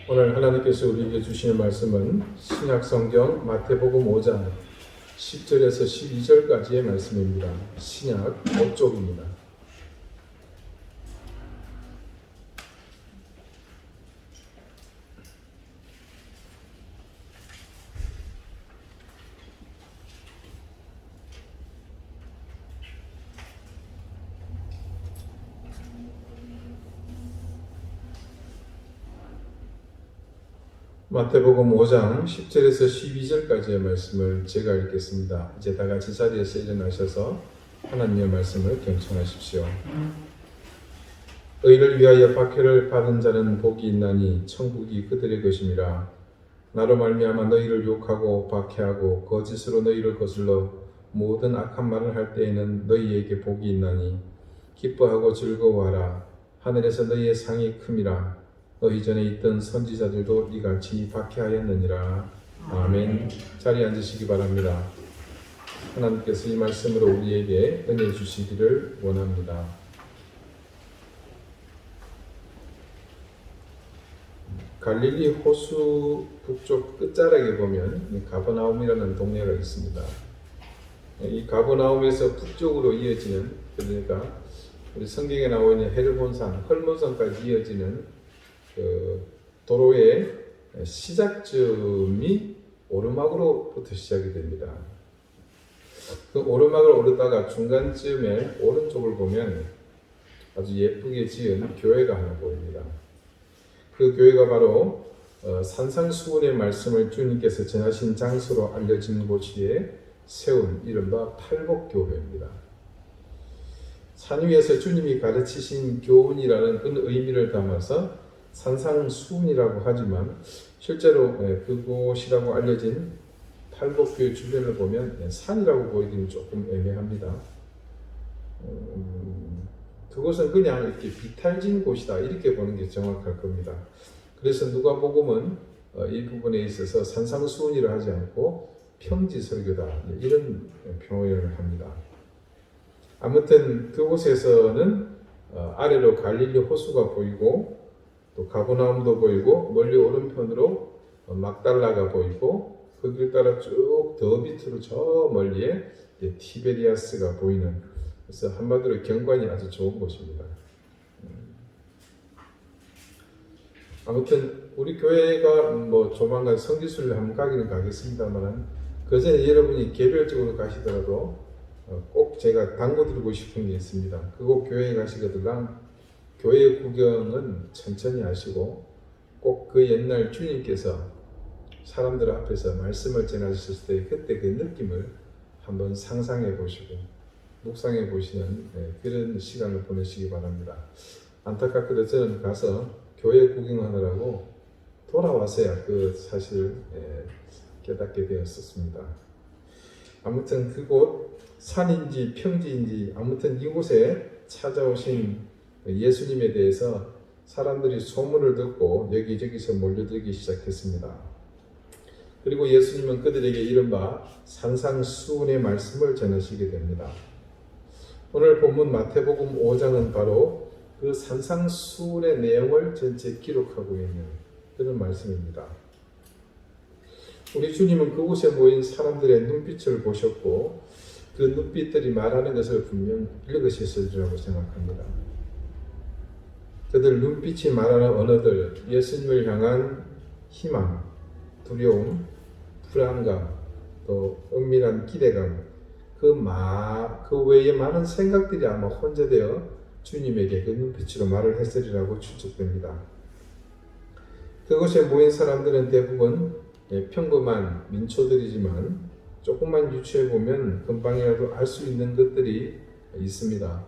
오늘 하나님께서 우리에게 주시는 말씀은 신약성경 마태복음 5장 10절에서 12절까지의 말씀입니다. 신약 5쪽입니다. 마태복음 5장 10절에서 12절까지의 말씀을 제가 읽겠습니다. 이제 다 같이 자리에서 일어나셔서 하나님의 말씀을 경청하십시오. 의를 위하여 박해를 받은 자는 복이 있나니 천국이 그들의 것임이라. 나로 말미암아 너희를 욕하고 박해하고 거짓으로 너희를 거슬러 모든 악한 말을 할 때에는 너희에게 복이 있나니 기뻐하고 즐거워하라. 하늘에서 너희의 상이 큼이라. 너희 전에 있던 선지자들도 이같이 박해하였느니라. 아멘. 자리에 앉으시기 바랍니다. 하나님께서 이 말씀으로 우리에게 은혜 주시기를 원합니다. 갈릴리 호수 북쪽 끝자락에 보면 가버나움이라는 동네가 있습니다. 이 가버나움에서 북쪽으로 이어지는, 그러니까 우리 성경에 나와 있는 헤르몬산, 헐몬산까지 이어지는 그 도로의 시작점이 오르막으로부터 시작이 됩니다. 그 오르막을 오르다가 중간쯤에 오른쪽을 보면 아주 예쁘게 지은 교회가 하나 보입니다. 그 교회가 바로 산상수훈의 말씀을 주님께서 전하신 장소로 알려진 곳에 세운 이른바 팔복교회입니다. 산 위에서 주님이 가르치신 교훈이라는 그 의미를 담아서 산상수훈이라고 하지만 실제로 그곳이라고 알려진 팔복교회 주변을 보면 산이라고 보이기는 조금 애매합니다. 그곳은 그냥 이렇게 비탈진 곳이다 이렇게 보는 게 정확할 겁니다. 그래서 누가복음은 이 부분에 있어서 산상수훈이라 하지 않고 평지설교다 이런 표현을 합니다. 아무튼 그곳에서는 아래로 갈릴리 호수가 보이고 또 가버나움도 보이고 멀리 오른편으로 막달라가 보이고 그 길 따라 쭉 더 밑으로 저 멀리에 티베리아스가 보이는, 그래서 한마디로 경관이 아주 좋은 곳입니다. 아무튼 우리 교회가 조만간 성지순례 한번 가기는 가겠습니다만 그 전에 여러분이 개별적으로 가시더라도 꼭 제가 당부드리고 싶은 게 있습니다. 그곳 교회에 가시거든요. 교회 구경은 천천히 하시고 꼭 그 옛날 주님께서 사람들 앞에서 말씀을 전하셨을 때 그때 그 느낌을 한번 상상해 보시고 묵상해 보시는 그런 시간을 보내시기 바랍니다. 안타깝게도 저는 가서 교회 구경하느라고 돌아와서야 그 사실 깨닫게 되었었습니다. 아무튼 그곳 산인지 평지인지 아무튼 이곳에 찾아오신 예수님에 대해서 사람들이 소문을 듣고 여기저기서 몰려들기 시작했습니다. 그리고 예수님은 그들에게 이른바 산상수훈의 말씀을 전하시게 됩니다. 오늘 본문 마태복음 5장은 바로 그 산상수훈의 내용을 전체 기록하고 있는 그런 말씀입니다. 우리 주님은 그곳에 모인 사람들의 눈빛을 보셨고 그 눈빛들이 말하는 것을 분명 읽으셨으리라고 생각합니다. 그들 눈빛이 말하는 언어들, 예수님을 향한 희망, 두려움, 불안감, 또 은밀한 기대감, 그 외에 많은 생각들이 아마 혼재되어 주님에게 그 눈빛으로 말을 했으리라고 추측됩니다. 그곳에 모인 사람들은 대부분 평범한 민초들이지만 조금만 유추해보면 금방이라도 알 수 있는 것들이 있습니다.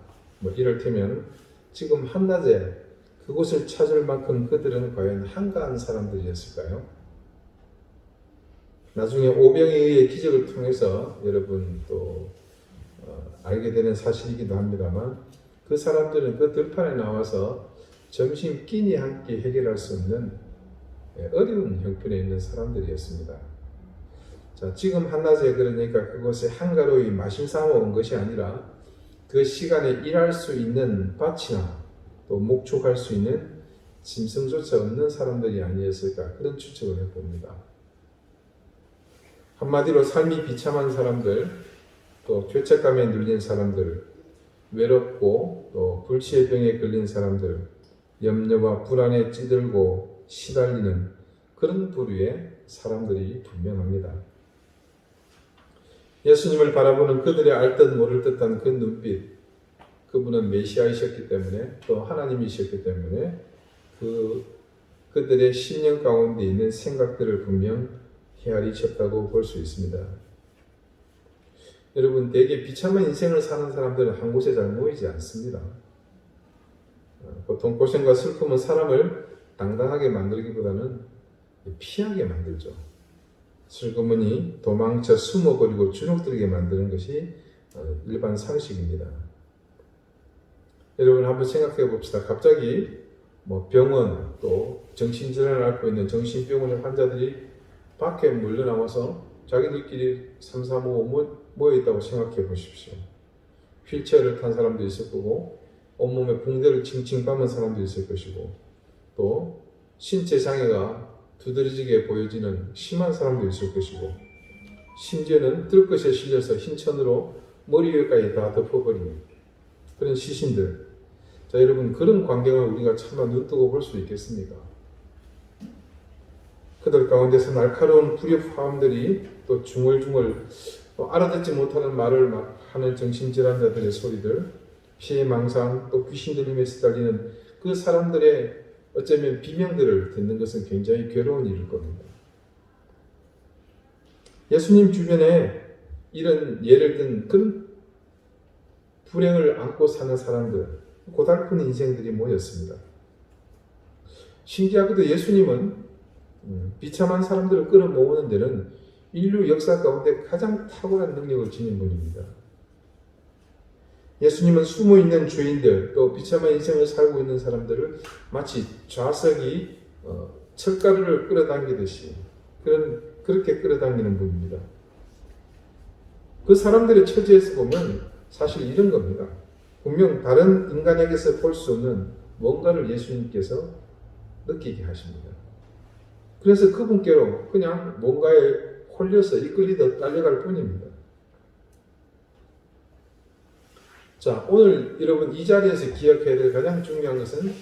이를테면 지금 한낮에 그곳을 찾을 만큼 그들은 과연 한가한 사람들이었을까요? 나중에 오병에 의해 기적을 통해서 여러분 또 알게 되는 사실이기도 합니다만 그 사람들은 그 들판에 나와서 점심 끼니 한 끼 해결할 수 없는 어려운 형편에 있는 사람들이었습니다. 자, 지금 한낮에 그러니까 그곳에 한가로이 마실 삼아 온 것이 아니라 그 시간에 일할 수 있는 밭이나 또 목축할 수 있는 짐승조차 없는 사람들이 아니었을까 그런 추측을 해봅니다. 한마디로 삶이 비참한 사람들, 또 죄책감에 눌린 사람들, 외롭고 또 불치의 병에 걸린 사람들, 염려와 불안에 찌들고 시달리는 그런 부류의 사람들이 분명합니다. 예수님을 바라보는 그들의 알듯 모를 듯한 그 눈빛, 그분은 메시아이셨기 때문에 또 하나님이셨기 때문에 그들의 심령 가운데 있는 생각들을 분명 헤아리셨다고 볼 수 있습니다. 여러분, 대개 비참한 인생을 사는 사람들은 한 곳에 잘 모이지 않습니다. 보통 고생과 슬픔은 사람을 당당하게 만들기보다는 피하게 만들죠. 슬그머니 도망쳐 숨어버리고 주눅들게 만드는 것이 일반 상식입니다. 여러분 한번 생각해 봅시다. 갑자기 병원 또 정신질환을 앓고 있는 정신병원의 환자들이 밖에 물러나와서 자기들끼리 삼삼오오 모여있다고 생각해 보십시오. 휠체어를 탄 사람도 있을 거고 온몸에 붕대를 칭칭 감은 사람도 있을 것이고 또 신체 장애가 두드러지게 보여지는 심한 사람도 있을 것이고 심지어는 뜰것에 실려서 흰천으로 머리 위까지 다 덮어버리는 그런 시신들. 자, 여러분, 그런 광경을 우리가 차마 눈뜨고 볼 수 있겠습니까? 그들 가운데서 날카로운 불협화음들이 또 중얼중얼 또 알아듣지 못하는 말을 막 하는 정신질환자들의 소리들, 피해망상 또 귀신 들림에 시달리는 그 사람들의 어쩌면 비명들을 듣는 것은 굉장히 괴로운 일일 겁니다. 예수님 주변에 이런 예를 든 그런 불행을 안고 사는 사람들, 고달픈 인생들이 모였습니다. 신기하게도 예수님은 비참한 사람들을 끌어모으는 데는 인류 역사 가운데 가장 탁월한 능력을 지닌 분입니다. 예수님은 숨어있는 죄인들 또 비참한 인생을 살고 있는 사람들을 마치 좌석이 철가루를 끌어당기듯이 그렇게 끌어당기는 분입니다. 그 사람들의 처지에서 보면 사실 이런 겁니다. 분명 다른 인간에게서 볼 수 없는 뭔가를 예수님께서 느끼게 하십니다. 그래서 그분께로 그냥 뭔가에 홀려서 이끌리듯 딸려갈 뿐입니다. 자, 오늘 여러분 이 자리에서 기억해야 될 가장 중요한 것은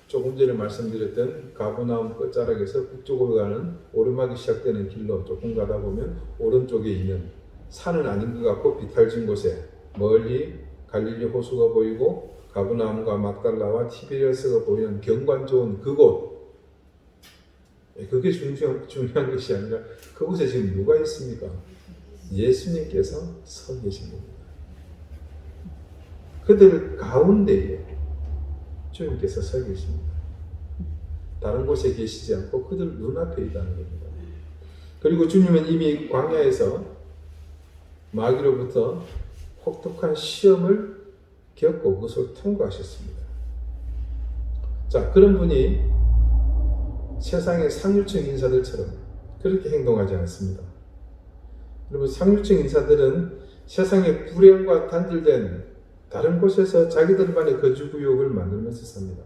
조금 전에 말씀드렸던 가버나움 끝자락에서 북쪽으로 가는 오르막이 시작되는 길로 조금 가다 보면 오른쪽에 있는 산은 아닌 것 같고 비탈진 곳에 멀리 갈릴리 호수가 보이고 가버나움과 막달라와 티베리아스가 보이는 경관 좋은 그곳, 그게 중요한 것이 아니라 그곳에 지금 누가 있습니까? 예수님께서 서 계신 겁니다. 그들 가운데에 주님께서 서 계십니다. 다른 곳에 계시지 않고 그들 눈앞에 있다는 겁니다. 그리고 주님은 이미 광야에서 마귀로부터 혹독한 시험을 겪고 그것을 통과하셨습니다. 자, 그런 분이 세상의 상류층 인사들처럼 그렇게 행동하지 않습니다. 여러분, 상류층 인사들은 세상의 불행과 단절된 다른 곳에서 자기들만의 거주구역을 만들면서 삽니다.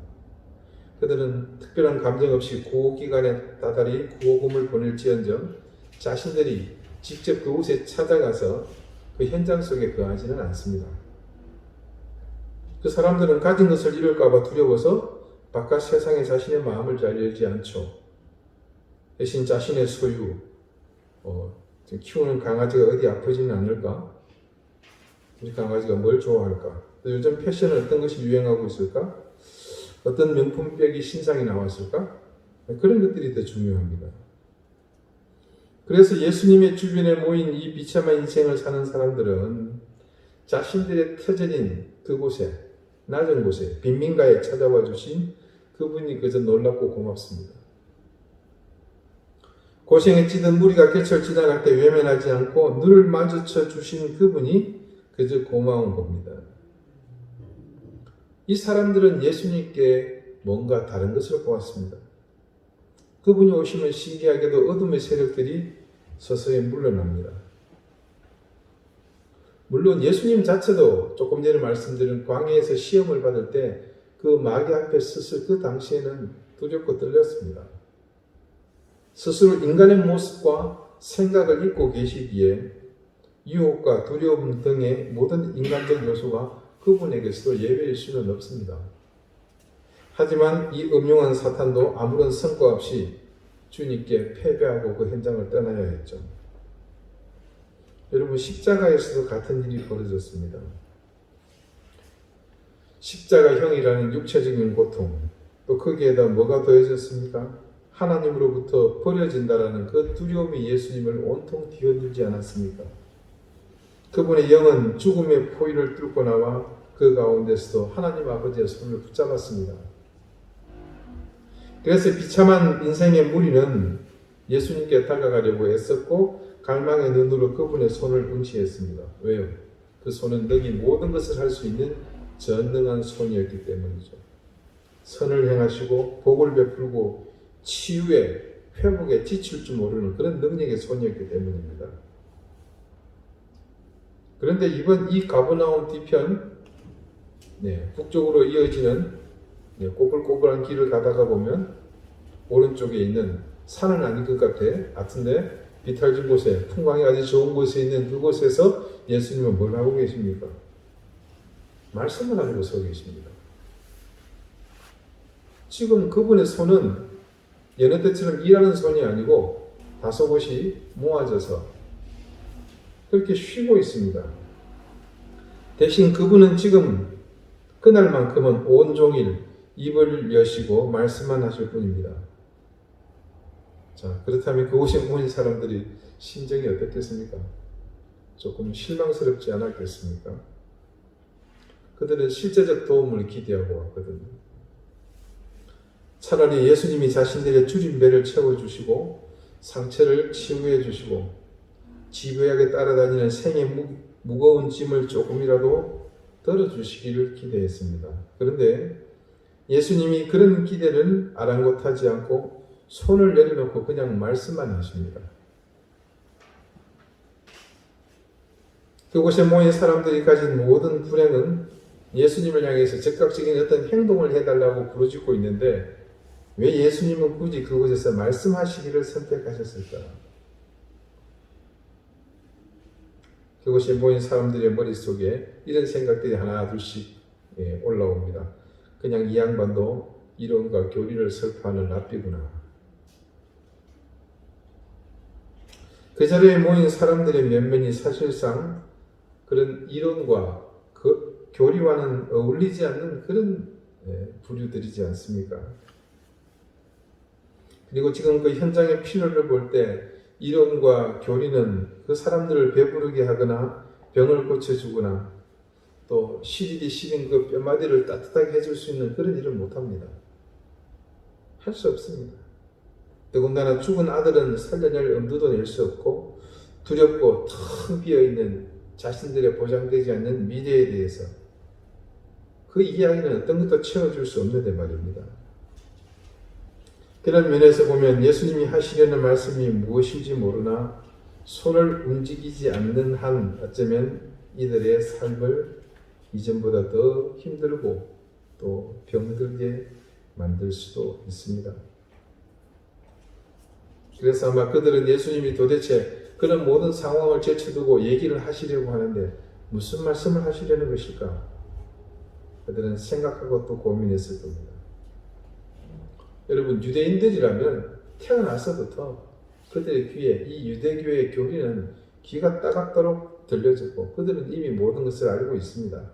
그들은 특별한 감정 없이 구호기관에 다달이 구호금을 보낼지언정 자신들이 직접 그곳에 찾아가서 그 현장 속에 거하지는 않습니다. 그 사람들은 가진 것을 잃을까봐 두려워서 바깥 세상에 자신의 마음을 잘 열지 않죠. 대신 자신의 소유, 키우는 강아지가 어디 아프지는 않을까? 우리 강아지가 뭘 좋아할까? 요즘 패션은 어떤 것이 유행하고 있을까? 어떤 명품백이 신상이 나왔을까? 그런 것들이 더 중요합니다. 그래서 예수님의 주변에 모인 이 비참한 인생을 사는 사람들은 자신들의 터전인 그곳에, 낮은 곳에, 빈민가에 찾아와 주신 그분이 그저 놀랍고 고맙습니다. 고생에 찌든 무리가 곁을 지나갈 때 외면하지 않고 눈을 마주쳐 주신 그분이 그저 고마운 겁니다. 이 사람들은 예수님께 뭔가 다른 것을 보았습니다. 그분이 오시면 신기하게도 어둠의 세력들이 서서히 물러납니다. 물론 예수님 자체도 조금 전에 말씀드린 광야에서 시험을 받을 때 그 마귀 앞에 섰을 그 당시에는 두렵고 떨렸습니다. 스스로 인간의 모습과 생각을 잊고 계시기에 유혹과 두려움 등의 모든 인간적 요소가 그분에게서도 예외일 수는 없습니다. 하지만 이 음흉한 사탄도 아무런 성과 없이 주님께 패배하고 그 현장을 떠나야 했죠. 여러분, 십자가에서도 같은 일이 벌어졌습니다. 십자가형이라는 육체적인 고통, 또 거기에다 뭐가 더해졌습니까? 하나님으로부터 버려진다라는 그 두려움이 예수님을 온통 뒤흔들지 않았습니까? 그분의 영은 죽음의 포위를 뚫고 나와 그 가운데서도 하나님 아버지의 손을 붙잡았습니다. 그래서 비참한 인생의 무리는 예수님께 다가가려고 애썼고 갈망의 눈으로 그분의 손을 응시했습니다. 왜요? 그 손은 능히 모든 것을 할 수 있는 전능한 손이었기 때문이죠. 선을 행하시고 복을 베풀고 치유에 회복에 지칠 줄 모르는 그런 능력의 손이었기 때문입니다. 그런데 이번 이 가버나움 뒤편 북쪽으로 이어지는 꼬불꼬불한 길을 가다가 보면 오른쪽에 있는 산은 아닌 것 같은데 비탈진 곳에 풍광이 아주 좋은 곳에 있는 그곳에서 예수님은 뭘 하고 계십니까? 말씀을 하고 서 계십니다. 지금 그분의 손은 여느 때처럼 일하는 손이 아니고 다소곳이 모아져서 그렇게 쉬고 있습니다. 대신 그분은 지금 그날만큼은 온종일 입을 여시고 말씀만 하실 뿐입니다. 자, 그렇다면 그곳에 모인 사람들이 심정이 어떻겠습니까? 조금 실망스럽지 않았겠습니까? 그들은 실제적 도움을 기대하고 왔거든요. 차라리 예수님이 자신들의 줄인 배를 채워주시고 상처를 치유해 주시고 지배하게 따라다니는 생의 무거운 짐을 조금이라도 덜어주시기를 기대했습니다. 그런데 예수님이 그런 기대를 아랑곳하지 않고 손을 내려놓고 그냥 말씀만 하십니다. 그곳에 모인 사람들이 가진 모든 불행은 예수님을 향해서 즉각적인 어떤 행동을 해달라고 부르짖고 있는데 왜 예수님은 굳이 그곳에서 말씀하시기를 선택하셨을까? 그곳에 모인 사람들의 머릿속에 이런 생각들이 하나 둘씩 올라옵니다. 그냥 이 양반도 이론과 교리를 설파하는 랍비구나. 그 자리에 모인 사람들의 면면이 사실상 그런 이론과 그 교리와는 어울리지 않는 그런 부류들이지 않습니까? 그리고 지금 그 현장의 필요를 볼 때 이론과 교리는 그 사람들을 배부르게 하거나 병을 고쳐주거나 또 시리디 시린 그 뼈마디를 따뜻하게 해줄 수 있는 그런 일을 못합니다. 할 수 없습니다. 더군다나 죽은 아들은 살려낼 엄두도 낼 수 없고 두렵고 텅 비어있는 자신들의 보장되지 않는 미래에 대해서 그 이야기는 어떤 것도 채워줄 수 없는데 말입니다. 그런 면에서 보면 예수님이 하시려는 말씀이 무엇인지 모르나 손을 움직이지 않는 한 어쩌면 이들의 삶을 이전보다 더 힘들고 또 병들게 만들 수도 있습니다. 그래서 아마 그들은 예수님이 도대체 그런 모든 상황을 제쳐두고 얘기를 하시려고 하는데 무슨 말씀을 하시려는 것일까? 그들은 생각하고 또 고민했을 겁니다. 여러분, 유대인들이라면 태어나서부터 그들의 귀에 이 유대교의 교리는 귀가 따갑도록 들려졌고 그들은 이미 모든 것을 알고 있습니다.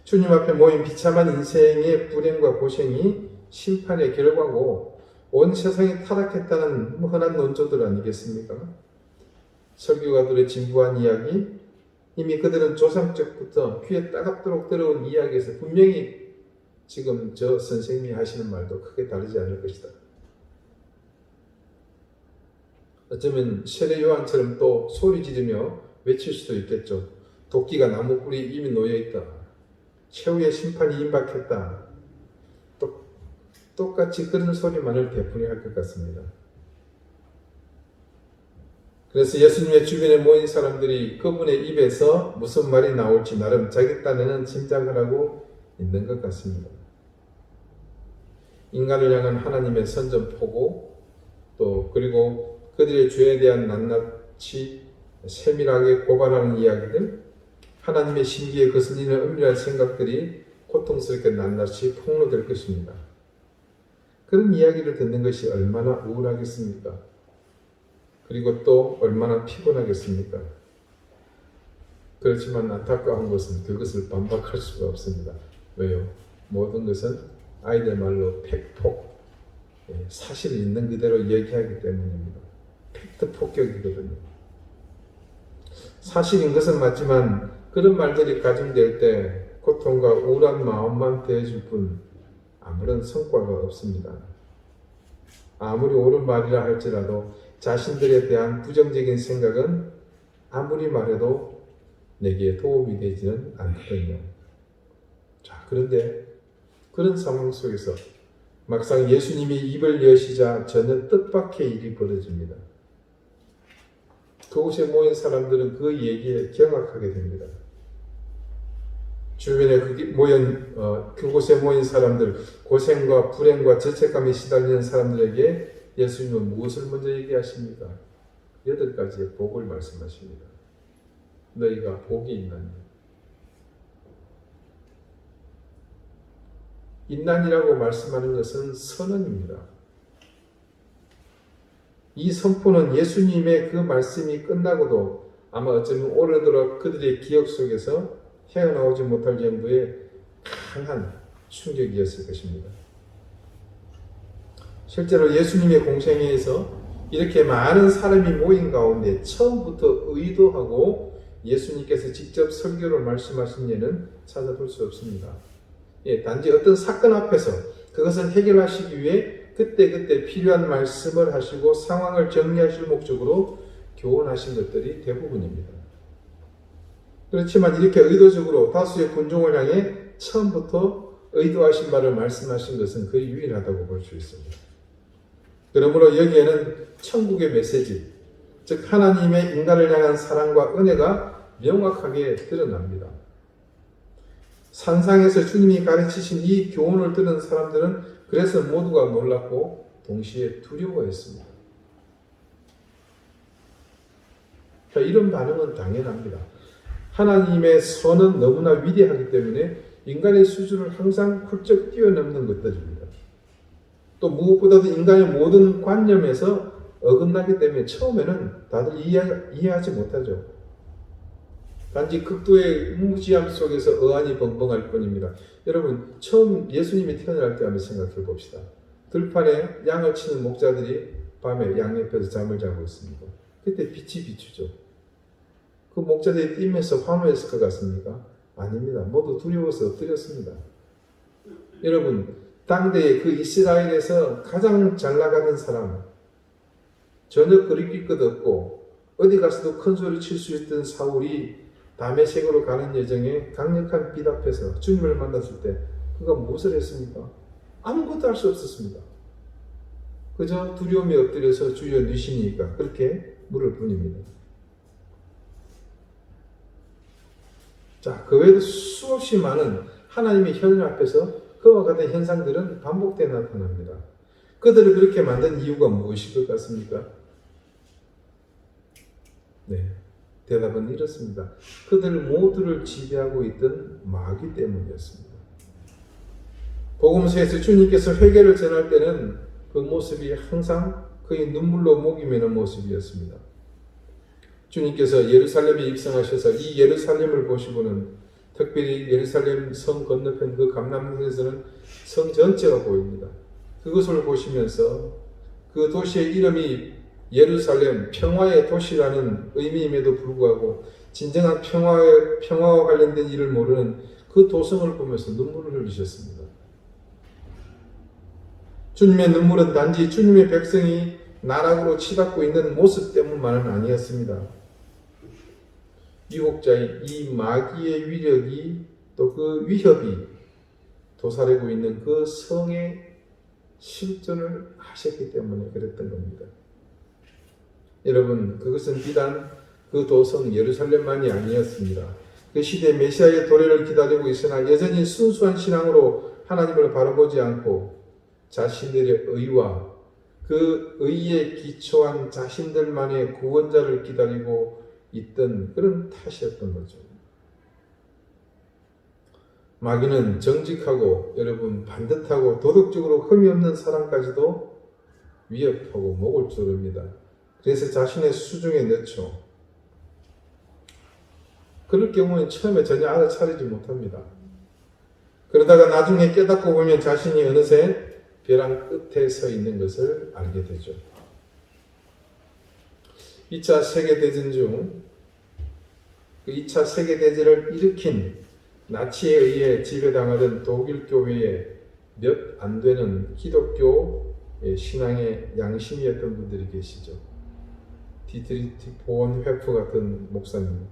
주님 앞에 모인 비참한 인생의 불행과 고생이 심판의 결과고 온 세상이 타락했다는 흔한 논조들 아니겠습니까? 설교가들의 진부한 이야기, 이미 그들은 조상적부터 귀에 따갑도록 들어온 이야기에서 분명히 지금 저 선생님이 하시는 말도 크게 다르지 않을 것이다. 어쩌면 세례 요한처럼 또 소리 지르며 외칠 수도 있겠죠. 도끼가 나무 뿌리에 이미 놓여있다. 최후의 심판이 임박했다. 똑같이 그런 소리만을 되풀이할 것 같습니다. 그래서 예수님의 주변에 모인 사람들이 그분의 입에서 무슨 말이 나올지 나름 자기 딴에는 짐작을 하고 있는 것 같습니다. 인간을 향한 하나님의 선전포고, 또 그리고 그들의 죄에 대한 낱낱이 세밀하게 고발하는 이야기들, 하나님의 신기에 거슬리는 은밀한 생각들이 고통스럽게 낱낱이 폭로될 것입니다. 그런 이야기를 듣는 것이 얼마나 우울하겠습니까? 그리고 또 얼마나 피곤하겠습니까? 그렇지만 안타까운 것은 그것을 반박할 수가 없습니다. 왜요? 모든 것은 아이들 말로 팩폭, 사실 있는 그대로 얘기하기 때문입니다. 팩트 폭격이거든요. 사실인 것은 맞지만 그런 말들이 가중될 때 고통과 우울한 마음만 더해줄 뿐 아무런 성과가 없습니다. 아무리 옳은 말이라 할지라도 자신들에 대한 부정적인 생각은 아무리 말해도 내게 도움이 되지는 않거든요. 자, 그런데 그런 상황 속에서 막상 예수님이 입을 여시자 전혀 뜻밖의 일이 벌어집니다. 그곳에 모인 사람들은 그 얘기에 경악하게 됩니다. 주변에 그곳에 모인 사람들, 고생과 불행과 죄책감에 시달리는 사람들에게 예수님은 무엇을 먼저 얘기하십니까? 8가지의 복을 말씀하십니다. 너희가 복이 있나니. 있나니라고 말씀하는 것은 선언입니다. 이 선포는 예수님의 그 말씀이 끝나고도 아마 어쩌면 오래도록 그들의 기억 속에서 헤어나오지 못할 정도의 강한 충격이었을 것입니다. 실제로 예수님의 공생애에서 이렇게 많은 사람이 모인 가운데 처음부터 의도하고 예수님께서 직접 설교를 말씀하신 예는 찾아볼 수 없습니다. 단지 어떤 사건 앞에서 그것을 해결하시기 위해 그때그때 필요한 말씀을 하시고 상황을 정리하실 목적으로 교훈하신 것들이 대부분입니다. 그렇지만 이렇게 의도적으로 다수의 군중을 향해 처음부터 의도하신 바를 말씀하신 것은 거의 유일하다고 볼 수 있습니다. 그러므로 여기에는 천국의 메시지, 즉 하나님의 인간을 향한 사랑과 은혜가 명확하게 드러납니다. 산상에서 주님이 가르치신 이 교훈을 들은 사람들은 그래서 모두가 놀랐고 동시에 두려워했습니다. 자, 이런 반응은 당연합니다. 하나님의 선은 너무나 위대하기 때문에 인간의 수준을 항상 훌쩍 뛰어넘는 것들입니다. 또 무엇보다도 인간의 모든 관념에서 어긋나기 때문에 처음에는 다들 이해하지 못하죠. 단지 극도의 무지함 속에서 어안이 벙벙할 뿐입니다. 여러분, 처음 예수님이 태어날 때 한번 생각해 봅시다. 들판에 양을 치는 목자들이 밤에 양 옆에서 잠을 자고 있습니다. 그때 빛이 비추죠. 그 목자들이 뛰면서 환호했을 것 같습니까? 아닙니다. 모두 두려워서 엎드렸습니다. 여러분, 당대에 그 이스라엘에서 가장 잘 나가는 사람, 전혀 거리낄 것 없고 어디 가서도 큰 소리 칠 수 있던 사울이 다메섹으로 가는 여정에 강력한 빛 앞에서 주님을 만났을 때 그가 무엇을 했습니까? 아무것도 할 수 없었습니다. 그저 두려움에 엎드려서 주여 누시니까 그렇게 물을 뿐입니다. 자, 그 외에도 수없이 많은 하나님의 현실 앞에서 그와 같은 현상들은 반복되어 나타납니다. 그들을 그렇게 만든 이유가 무엇일 것 같습니까? 네, 대답은 이렇습니다. 그들 모두를 지배하고 있던 마귀 때문이었습니다. 복음서에서 주님께서 회개를 전할 때는 그 모습이 항상 그의 눈물로 목이 메는 모습이었습니다. 주님께서 예루살렘에 입성하셔서 이 예루살렘을 보시고는 특별히 예루살렘 성 건너편 그 감람산에서는 성 전체가 보입니다. 그것을 보시면서 그 도시의 이름이 예루살렘 평화의 도시라는 의미임에도 불구하고 진정한 평화와 관련된 일을 모르는 그 도성을 보면서 눈물을 흘리셨습니다. 주님의 눈물은 단지 주님의 백성이 나락으로 치닫고 있는 모습 때문만은 아니었습니다. 유혹자의 이 마귀의 위력이 또 그 위협이 도사리고 있는 그 성의 실존을 하셨기 때문에 그랬던 겁니다. 여러분, 그것은 비단 그 도성 예루살렘만이 아니었습니다. 그 시대 메시아의 도래를 기다리고 있으나 여전히 순수한 신앙으로 하나님을 바라보지 않고 자신들의 의와 그 의에 기초한 자신들만의 구원자를 기다리고 있던 그런 탓이었던 거죠. 마귀는 정직하고 여러분 반듯하고 도덕적으로 흠이 없는 사람까지도 위협하고 목을 조릅니다. 그래서 자신의 수중에 넣죠. 그럴 경우는 처음에 전혀 알아차리지 못합니다. 그러다가 나중에 깨닫고 보면 자신이 어느새 벼랑 끝에 서 있는 것을 알게 되죠. 2차 세계대전 중 그 2차 세계대전을 일으킨 나치에 의해 지배당하던 독일 교회에 몇 안 되는 기독교 신앙의 양심이었던 분들이 계시죠. 디트리히 본회프 같은 목사님,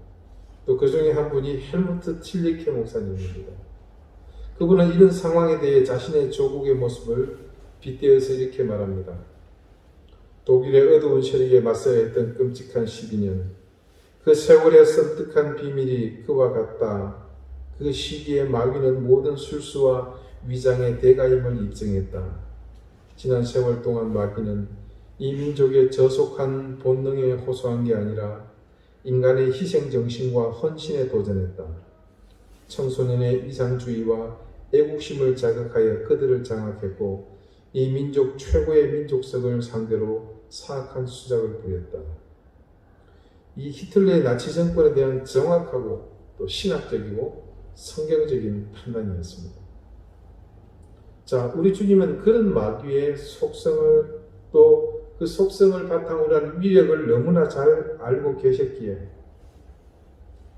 또 그 중에 한 분이 헬무트 틸리케 목사님입니다. 그분은 이런 상황에 대해 자신의 조국의 모습을 빗대어서 이렇게 말합니다. 독일의 어두운 세력에 맞서야 했던 끔찍한 12년, 그 세월의 섬뜩한 비밀이 그와 같다. 그 시기에 마귀는 모든 술수와 위장의 대가임을 입증했다. 지난 세월 동안 마귀는 이 민족의 저속한 본능에 호소한 게 아니라 인간의 희생정신과 헌신에 도전했다. 청소년의 이상주의와 애국심을 자극하여 그들을 장악했고 이 민족 최고의 민족성을 상대로 사악한 수작을 부렸다. 이 히틀러의 나치 정권에 대한 정확하고 또 신학적이고 성경적인 판단이었습니다. 자, 우리 주님은 그런 마귀의 속성을 또 그 속성을 바탕으로 한 위력을 너무나 잘 알고 계셨기에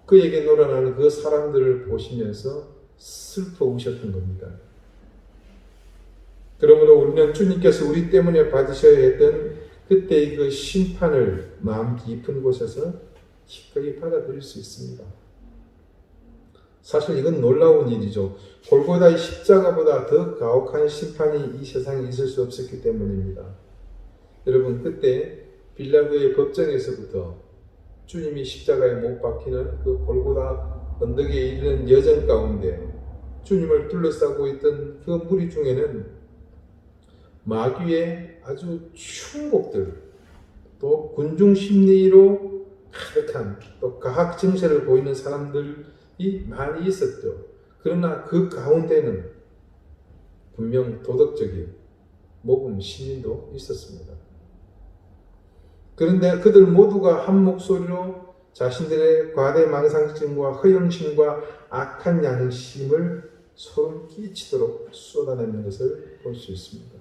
그에게 놀아나는 그 사람들을 보시면서 슬퍼 우셨던 겁니다. 그러므로 우리는 주님께서 우리 때문에 받으셔야 했던 그때의 그 심판을 마음 깊은 곳에서 기꺼이 받아들일 수 있습니다. 사실 이건 놀라운 일이죠. 골고다의 십자가보다 더 가혹한 심판이 이 세상에 있을 수 없었기 때문입니다. 여러분, 그때 빌라도의 법정에서부터 주님이 십자가에 못 박히는 그 골고다 언덕에 이르는 여정 가운데 주님을 둘러싸고 있던 그 무리 중에는 마귀의 아주 충곡들, 또 군중 심리로 가득한 또 가학 증세를 보이는 사람들이 많이 있었죠. 그러나 그 가운데는 분명 도덕적인 모범 시민도 있었습니다. 그런데 그들 모두가 한 목소리로 자신들의 과대망상증과 허영심과 악한 양심을 소름 끼치도록 쏟아내는 것을 볼 수 있습니다.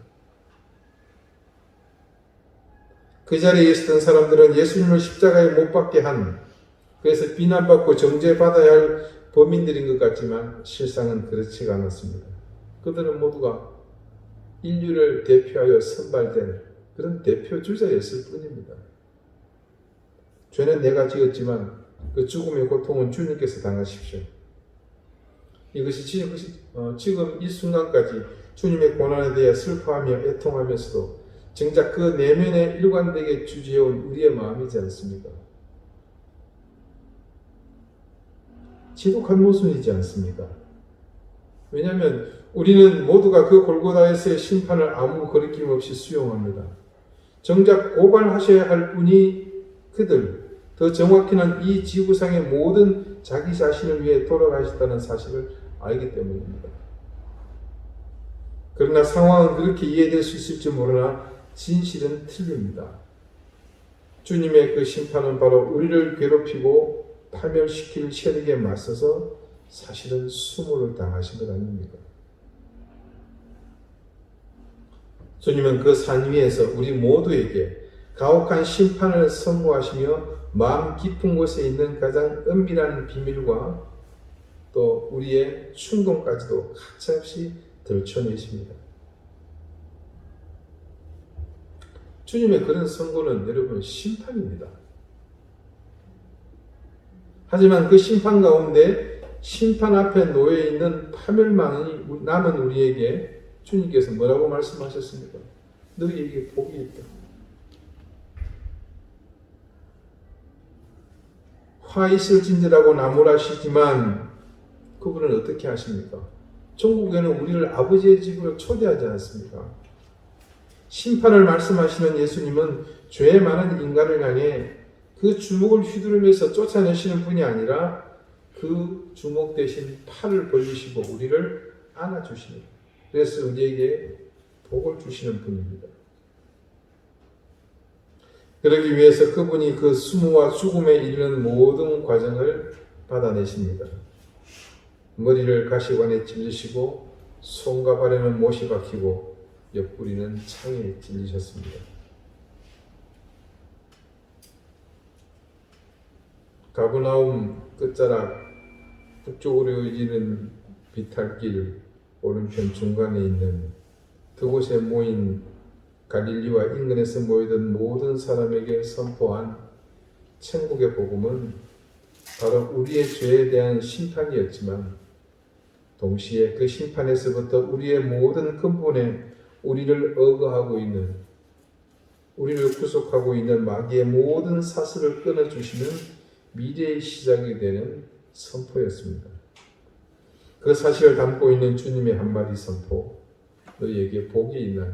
그 자리에 있었던 사람들은 예수님을 십자가에 못 박게 한, 그래서 비난받고 정죄받아야 할 범인들인 것 같지만 실상은 그렇지가 않았습니다. 그들은 모두가 인류를 대표하여 선발된 그런 대표 주자였을 뿐입니다. 죄는 내가 지었지만 그 죽음의 고통은 주님께서 당하십시오. 이것이 지금 이 순간까지 주님의 고난에 대해 슬퍼하며 애통하면서도 정작 그 내면에 일관되게 주지해온 우리의 마음이지 않습니까? 지독한 모순이지 않습니까? 왜냐하면 우리는 모두가 그 골고다에서의 심판을 아무 거리낌 없이 수용합니다. 정작 고발하셔야 할 분이 그들, 더 정확히는 이 지구상의 모든 자기 자신을 위해 돌아가셨다는 사실을 알기 때문입니다. 그러나 상황은 그렇게 이해될 수 있을지 모르나 진실은 틀립니다. 주님의 그 심판은 바로 우리를 괴롭히고 파멸시킬 세력에 맞서서 사실은 수모를 당하신 것 아닙니까? 주님은 그 산 위에서 우리 모두에게 가혹한 심판을 선고하시며 마음 깊은 곳에 있는 가장 은밀한 비밀과 또 우리의 충동까지도 가차없이 들춰내십니다. 주님의 그런 선고는 여러분 심판입니다. 하지만 그 심판 가운데 심판 앞에 놓여 있는 파멸망이 남은 우리에게 주님께서 뭐라고 말씀하셨습니까? 너희에게 복이 있다. 화 있을진지라고 나무라시지만 그분은 어떻게 하십니까? 천국에는 우리를 아버지의 집으로 초대하지 않습니까? 심판을 말씀하시는 예수님은 죄 많은 인간을 향해 그 주먹을 휘두르면서 쫓아내시는 분이 아니라 그 주먹 대신 팔을 벌리시고 우리를 안아주시는, 그래서 우리에게 복을 주시는 분입니다. 그러기 위해서 그분이 그 수모와 죽음에 이르는 모든 과정을 받아내십니다. 머리를 가시관에 찔리시고 손과 발에는 못이 박히고 옆구리는 창에 찔리셨습니다. 가버나움 끝자락 북쪽으로 이어지는 비탈길 오른편 중간에 있는 그곳에 모인 갈릴리와 인근에서 모이던 모든 사람에게 선포한 천국의 복음은 바로 우리의 죄에 대한 심판이었지만 동시에 그 심판에서부터 우리의 모든 근본에 우리를 억압하고 있는, 우리를 구속하고 있는 마귀의 모든 사슬을 끊어주시는 미래의 시작이 되는 선포였습니다. 그 사실을 담고 있는 주님의 한마디 선포, 너희에게 복이 있나니.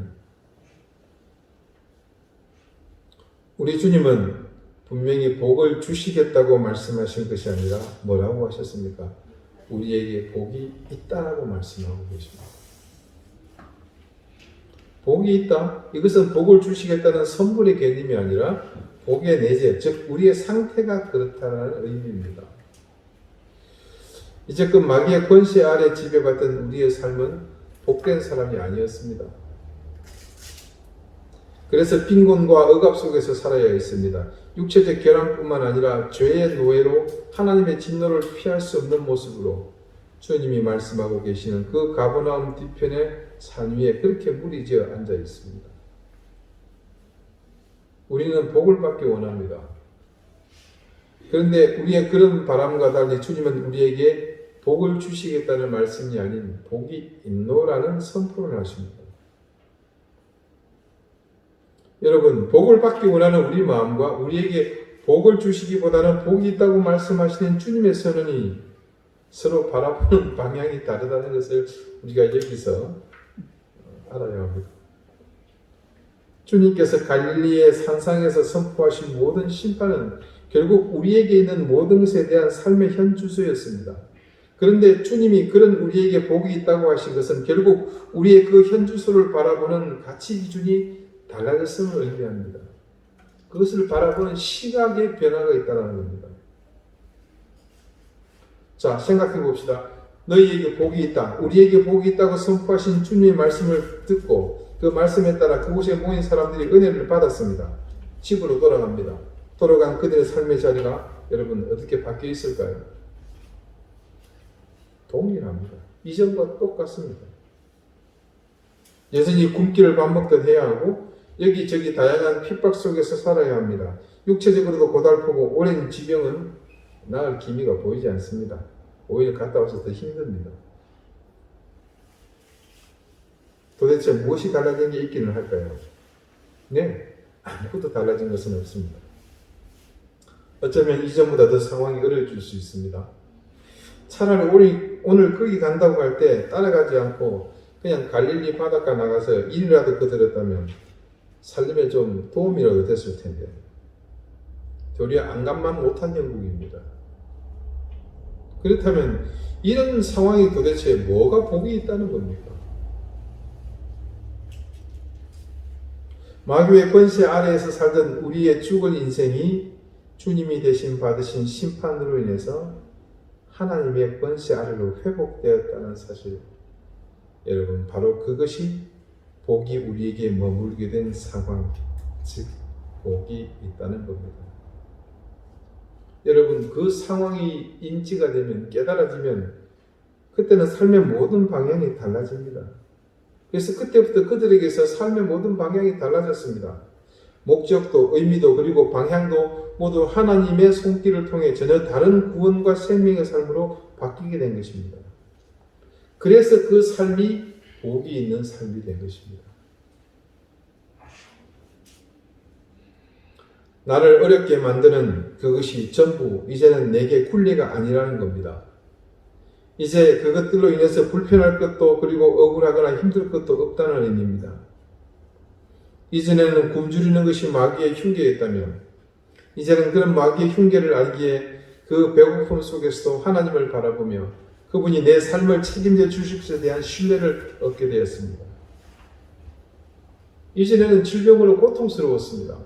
우리 주님은 분명히 복을 주시겠다고 말씀하신 것이 아니라 뭐라고 하셨습니까? 우리에게 복이 있다라고 말씀하고 계십니다. 복이 있다? 이것은 복을 주시겠다는 선물의 개념이 아니라 복의 내재, 즉 우리의 상태가 그렇다는 의미입니다. 이제껏 마귀의 권세 아래 지배받던 우리의 삶은 복된 사람이 아니었습니다. 그래서 빈곤과 억압 속에서 살아야 했습니다. 육체적 결함뿐만 아니라 죄의 노예로 하나님의 진노를 피할 수 없는 모습으로 주님이 말씀하고 계시는 그 가버나움 뒤편의 산 위에 그렇게 무리지어 앉아 있습니다. 우리는 복을 받기 원합니다. 그런데 우리의 그런 바람과 달리 주님은 우리에게 복을 주시겠다는 말씀이 아닌 복이 있노라는 선포를 하십니다. 여러분, 복을 받기 원하는 우리 마음과 우리에게 복을 주시기보다는 복이 있다고 말씀하시는 주님의 선언이 서로 바라보는 방향이 다르다는 것을 우리가 여기서 알아야 합니다. 주님께서 갈릴리의 산상에서 선포하신 모든 심판은 결국 우리에게 있는 모든 것에 대한 삶의 현 주소였습니다. 그런데 주님이 그런 우리에게 복이 있다고 하신 것은 결국 우리의 그 현 주소를 바라보는 가치 기준이 달라졌음을 의미합니다. 그것을 바라보는 시각의 변화가 있다는 겁니다. 자, 생각해 봅시다. 너희에게 복이 있다. 우리에게 복이 있다고 선포하신 주님의 말씀을 듣고 그 말씀에 따라 그곳에 모인 사람들이 은혜를 받았습니다. 집으로 돌아갑니다. 돌아간 그들의 삶의 자리가 여러분 어떻게 바뀌어 있을까요? 동일합니다. 이전과 똑같습니다. 여전히 굶기를 밥 먹듯 해야 하고 여기저기 다양한 핍박 속에서 살아야 합니다. 육체적으로도 고달프고 오랜 지병은 나을 기미가 보이지 않습니다. 오히려 갔다 와서 더 힘듭니다. 도대체 무엇이 달라진 게 있기는 할까요? 네, 아무것도 달라진 것은 없습니다. 어쩌면 이전보다 더 상황이 어려워질 수 있습니다. 차라리 오늘 거기 간다고 할 때 따라가지 않고 그냥 갈릴리 바닷가 나가서 일이라도 거들었다면 살림에 좀 도움이라도 됐을 텐데 도리어 안간만 못한 영국입니다. 그렇다면 이런 상황이 도대체 뭐가 복이 있다는 겁니까? 마귀의 권세 아래에서 살던 우리의 죽을 인생이 주님이 대신 받으신 심판으로 인해서 하나님의 권세 아래로 회복되었다는 사실, 여러분 바로 그것이 복이 우리에게 머물게 된 상황, 즉 복이 있다는 겁니다. 여러분 그 상황이 인지가 되면, 깨달아지면 그때는 삶의 모든 방향이 달라집니다. 그래서 그때부터 그들에게서 삶의 모든 방향이 달라졌습니다. 목적도 의미도 그리고 방향도 모두 하나님의 손길을 통해 전혀 다른 구원과 생명의 삶으로 바뀌게 된 것입니다. 그래서 그 삶이 복이 있는 삶이 된 것입니다. 나를 어렵게 만드는 그것이 전부 이제는 내게 굴레가 아니라는 겁니다. 이제 그것들로 인해서 불편할 것도 그리고 억울하거나 힘들 것도 없다는 의미입니다. 이전에는 굶주리는 것이 마귀의 흉계였다면 이제는 그런 마귀의 흉계를 알기에 그 배고픔 속에서도 하나님을 바라보며 그분이 내 삶을 책임져 주실 것에 대한 신뢰를 얻게 되었습니다. 이전에는 질병으로 고통스러웠습니다.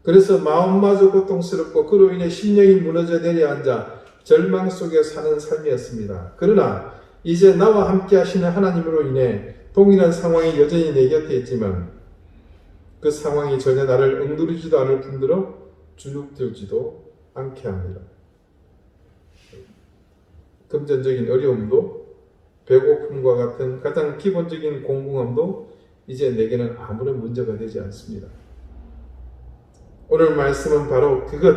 그래서 마음마저 고통스럽고 그로 인해 심령이 무너져 내려앉아 절망 속에 사는 삶이었습니다. 그러나 이제 나와 함께 하시는 하나님으로 인해 동일한 상황이 여전히 내 곁에 있지만 그 상황이 전혀 나를 엉두르지도 않을 뿐더러 주눅들지도 않게 합니다. 금전적인 어려움도 배고픔과 같은 가장 기본적인 공공함도 이제 내게는 아무런 문제가 되지 않습니다. 오늘 말씀은 바로 그것,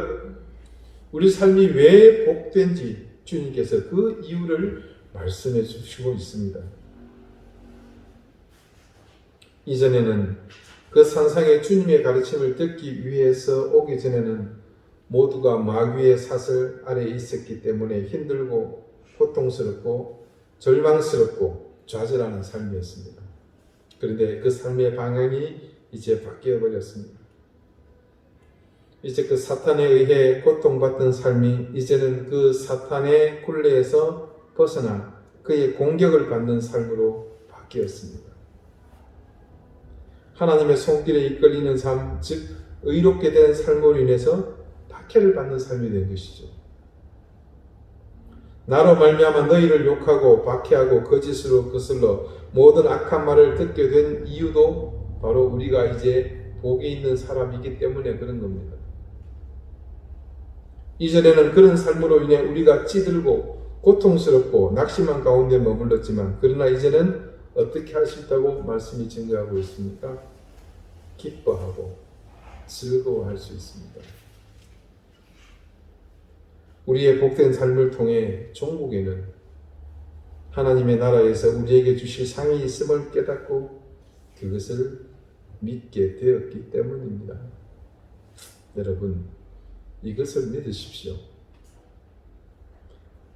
우리 삶이 왜 복된지 주님께서 그 이유를 말씀해 주시고 있습니다. 이전에는 그 산상의 주님의 가르침을 듣기 위해서 오기 전에는 모두가 마귀의 사슬 아래에 있었기 때문에 힘들고 고통스럽고 절망스럽고 좌절하는 삶이었습니다. 그런데 그 삶의 방향이 이제 바뀌어 버렸습니다. 이제 그 사탄에 의해 고통받던 삶이 이제는 그 사탄의 굴레에서 벗어나 그의 공격을 받는 삶으로 바뀌었습니다. 하나님의 손길에 이끌리는 삶, 즉 의롭게 된 삶으로 인해서 박해를 받는 삶이 된 것이죠. 나로 말미암아 너희를 욕하고 박해하고 거짓으로 거슬러 모든 악한 말을 듣게 된 이유도 바로 우리가 이제 복이 있는 사람이기 때문에 그런 겁니다. 이전에는 그런 삶으로 인해 우리가 찌들고 고통스럽고 낙심한 가운데 머물렀지만 그러나 이제는 어떻게 할 수 있다고 말씀이 증거하고 있습니까? 기뻐하고 즐거워할 수 있습니다. 우리의 복된 삶을 통해 종국에는 하나님의 나라에서 우리에게 주실 상이 있음을 깨닫고 그것을 믿게 되었기 때문입니다. 여러분, 이것을 믿으십시오.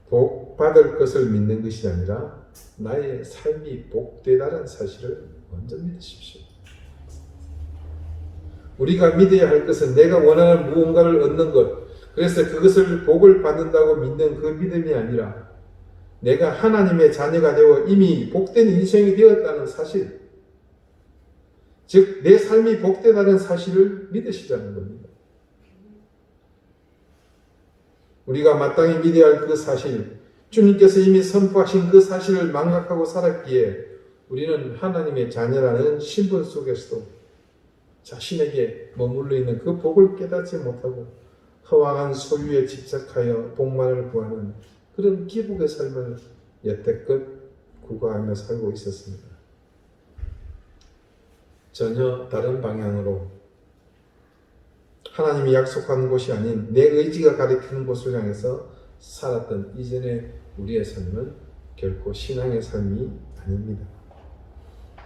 복 받을 것을 믿는 것이 아니라 나의 삶이 복되다는 사실을 먼저 믿으십시오. 우리가 믿어야 할 것은 내가 원하는 무언가를 얻는 것, 그래서 그것을 복을 받는다고 믿는 그 믿음이 아니라 내가 하나님의 자녀가 되어 이미 복된 인생이 되었다는 사실, 즉 내 삶이 복되다는 사실을 믿으시자는 겁니다. 우리가 마땅히 믿어야 할 그 사실, 주님께서 이미 선포하신 그 사실을 망각하고 살았기에 우리는 하나님의 자녀라는 신분 속에서도 자신에게 머물러 있는 그 복을 깨닫지 못하고 허황한 소유에 집착하여 복만을 구하는 그런 기복의 삶을 여태껏 구가하며 살고 있었습니다. 전혀 다른 방향으로 하나님이 약속한 곳이 아닌 내 의지가 가리키는 곳을 향해서 살았던 이전의 우리의 삶은 결코 신앙의 삶이 아닙니다.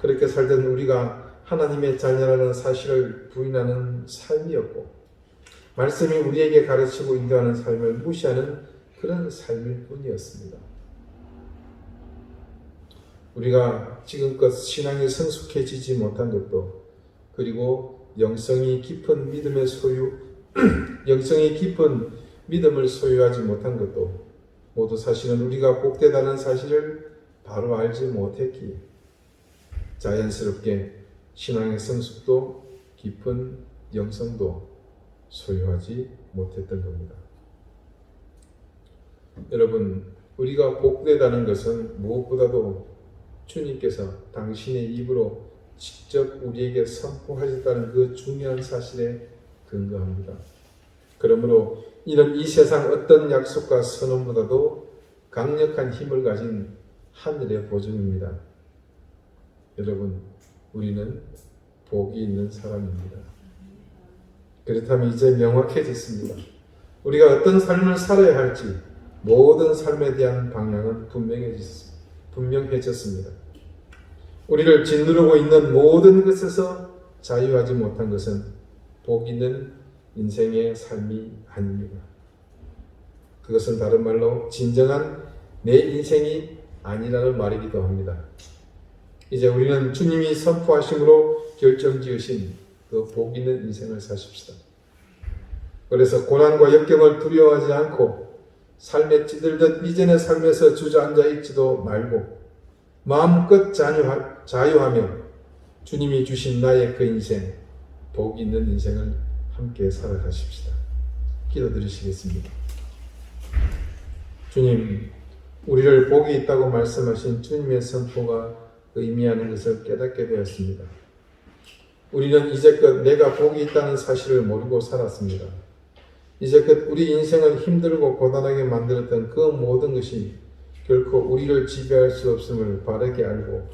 그렇게 살던 우리가 하나님의 자녀라는 사실을 부인하는 삶이었고 말씀이 우리에게 가르치고 인도하는 삶을 무시하는 그런 삶일 뿐이었습니다. 우리가 지금껏 신앙이 성숙해지지 못한 것도 그리고 영성이 깊은 믿음의 소유, 영성이 깊은 믿음을 소유하지 못한 것도 모두 사실은 우리가 복되다는 사실을 바로 알지 못했기에 자연스럽게 신앙의 성숙도 깊은 영성도 소유하지 못했던 겁니다. 여러분, 우리가 복되다는 것은 무엇보다도 주님께서 당신의 입으로 직접 우리에게 선포하셨다는 그 중요한 사실에 근거합니다. 그러므로 이는 이 세상 어떤 약속과 선언보다도 강력한 힘을 가진 하늘의 보증입니다. 여러분, 우리는 복이 있는 사람입니다. 그렇다면 이제 명확해졌습니다. 우리가 어떤 삶을 살아야 할지 모든 삶에 대한 방향은 분명해졌습니다. 우리를 짓누르고 있는 모든 것에서 자유하지 못한 것은 복 있는 인생의 삶이 아닙니다. 그것은 다른 말로 진정한 내 인생이 아니라는 말이기도 합니다. 이제 우리는 주님이 선포하심으로 결정지으신 그 복 있는 인생을 사십시다. 그래서 고난과 역경을 두려워하지 않고 삶에 찌들듯 이전의 삶에서 주저앉아 있지도 말고 마음껏 자유하며 주님이 주신 나의 그 인생, 복 있는 인생을 함께 살아가십시다. 기도드리시겠습니다. 주님, 우리를 복이 있다고 말씀하신 주님의 선포가 의미하는 것을 깨닫게 되었습니다. 우리는 이제껏 내가 복이 있다는 사실을 모르고 살았습니다. 이제껏 우리 인생을 힘들고 고단하게 만들었던 그 모든 것이 결코 우리를 지배할 수 없음을 바르게 알고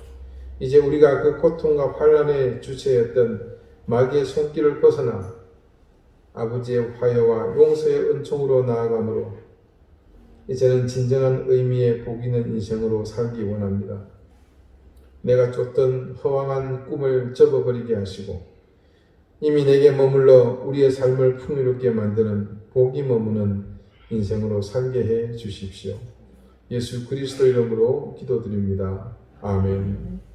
이제 우리가 그 고통과 환난의 주체였던 마귀의 손길을 벗어나 아버지의 화해와 용서의 은총으로 나아가므로 이제는 진정한 의미의 복 있는 인생으로 살기 원합니다. 내가 쫓던 허황한 꿈을 접어버리게 하시고 이미 내게 머물러 우리의 삶을 풍요롭게 만드는 복이 머무는 인생으로 살게 해 주십시오. 예수 그리스도 이름으로 기도드립니다. 아멘.